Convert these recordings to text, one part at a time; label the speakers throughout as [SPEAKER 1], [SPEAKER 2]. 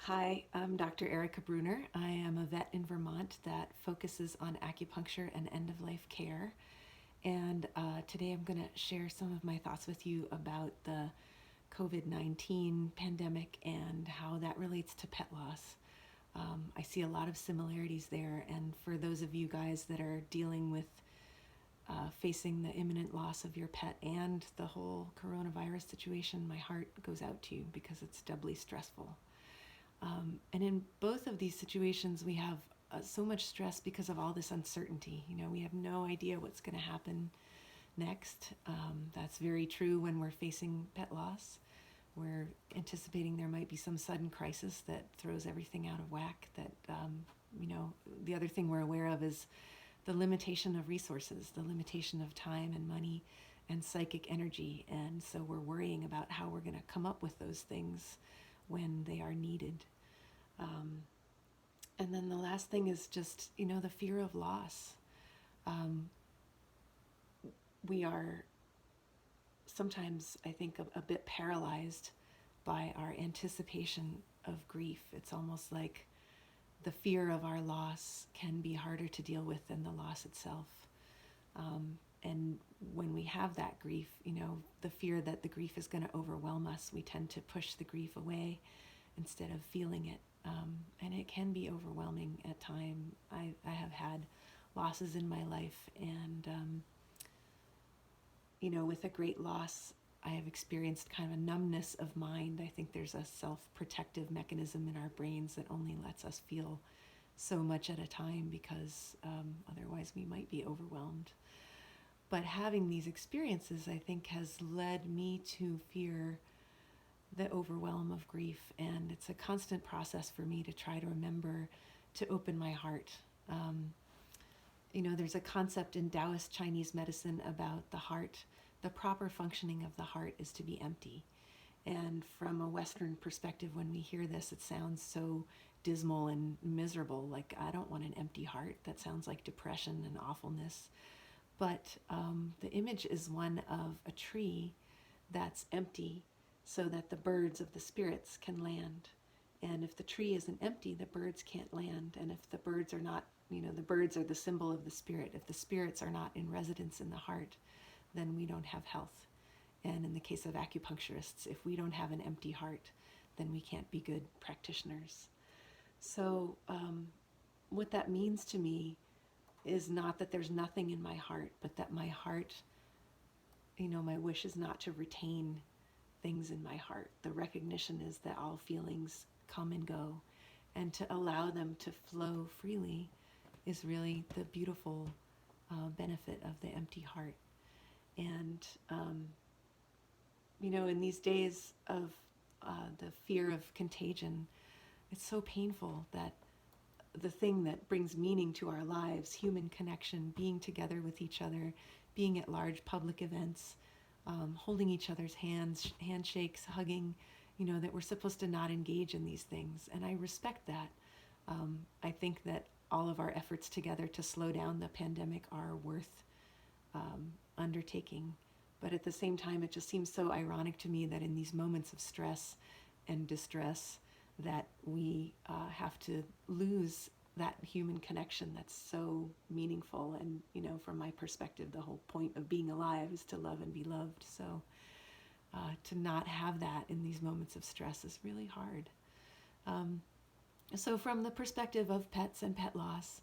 [SPEAKER 1] Hi, I'm Dr. Erica Bruner. I am a vet in Vermont that focuses on acupuncture and end of life care. And today I'm going to share some of my thoughts with you about the COVID-19 pandemic and how that relates to pet loss. I see a lot of similarities there. And for those of you guys that are dealing with facing the imminent loss of your pet and the whole coronavirus situation, my heart goes out to you because it's doubly stressful. And in both of these situations, we have so much stress because of all this uncertainty. We have no idea what's going to happen next. That's very true when we're facing pet loss. We're anticipating there might be some sudden crisis that throws everything out of whack. The other thing we're aware of is the limitation of resources, the limitation of time and money and psychic energy. And so we're worrying about how we're going to come up with those things when they are needed. And then the last thing is just, the fear of loss. We are sometimes, I think, a bit paralyzed by our anticipation of grief. It's almost like the fear of our loss can be harder to deal with than the loss itself. And when we have that grief, the fear that the grief is going to overwhelm us, we tend to push the grief away instead of feeling it. And it can be overwhelming at times. I have had losses in my life, and with a great loss, I have experienced kind of a numbness of mind. I think there's a self-protective mechanism in our brains that only lets us feel so much at a time because otherwise we might be overwhelmed. But having these experiences, I think, has led me to fear the overwhelm of grief, and it's a constant process for me to try to remember to open my heart. There's a concept in Daoist Chinese medicine about the heart. The proper functioning of the heart is to be empty. And from a Western perspective, when we hear this, it sounds so dismal and miserable. Like, I don't want an empty heart. That sounds like depression and awfulness. But the image is one of a tree that's empty so that the birds of the spirits can land. And if the tree isn't empty, the birds can't land. And if the birds are not, the birds are the symbol of the spirit. If the spirits are not in residence in the heart, then we don't have health. And in the case of acupuncturists, if we don't have an empty heart, then we can't be good practitioners. So what that means to me is not that there's nothing in my heart, but that my heart, my wish is not to retain things in my heart. The recognition is that all feelings come and go, and to allow them to flow freely is really the beautiful benefit of the empty heart. And in these days of the fear of contagion, it's so painful that the thing that brings meaning to our lives, human connection, being together with each other, being at large public events, holding each other's hands, handshakes, hugging, that we're supposed to not engage in these things. And I respect that. I think that all of our efforts together to slow down the pandemic are worth undertaking. But at the same time, it just seems so ironic to me that in these moments of stress and distress, that we have to lose that human connection that's so meaningful. And, from my perspective, the whole point of being alive is to love and be loved. So to not have that in these moments of stress is really hard. So from the perspective of pets and pet loss,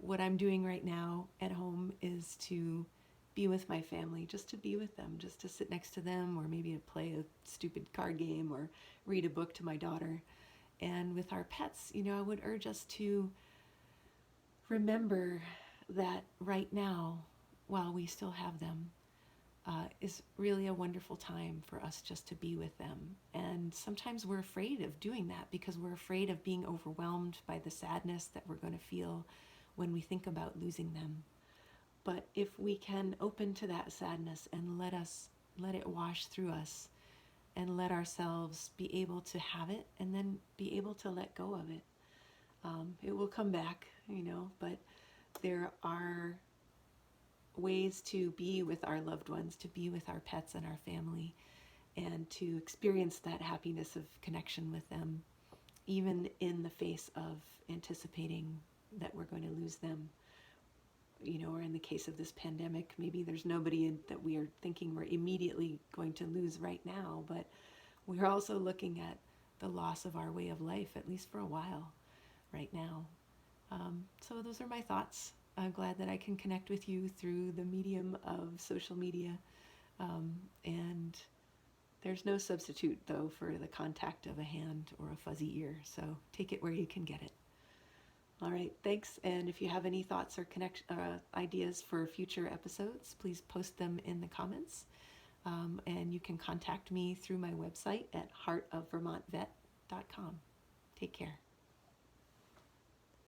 [SPEAKER 1] what I'm doing right now at home is to be with my family, just to be with them, just to sit next to them, or maybe to play a stupid card game or read a book to my daughter. And with our pets, I would urge us to remember that right now, while we still have them, is really a wonderful time for us just to be with them. And sometimes we're afraid of doing that because we're afraid of being overwhelmed by the sadness that we're going to feel when we think about losing them. But if we can open to that sadness and let it wash through us, and let ourselves be able to have it and then be able to let go of it. It will come back, but there are ways to be with our loved ones, to be with our pets and our family, and to experience that happiness of connection with them even in the face of anticipating that we're going to lose them, or in the case of this pandemic, maybe there's nobody that we are thinking we're immediately going to lose right now, but we're also looking at the loss of our way of life, at least for a while right now. So those are my thoughts. I'm glad that I can connect with you through the medium of social media. And there's no substitute, though, for the contact of a hand or a fuzzy ear. So take it where you can get it. All right, thanks. And if you have any thoughts or ideas for future episodes, please post them in the comments. And you can contact me through my website at heartofvermontvet.com. Take care.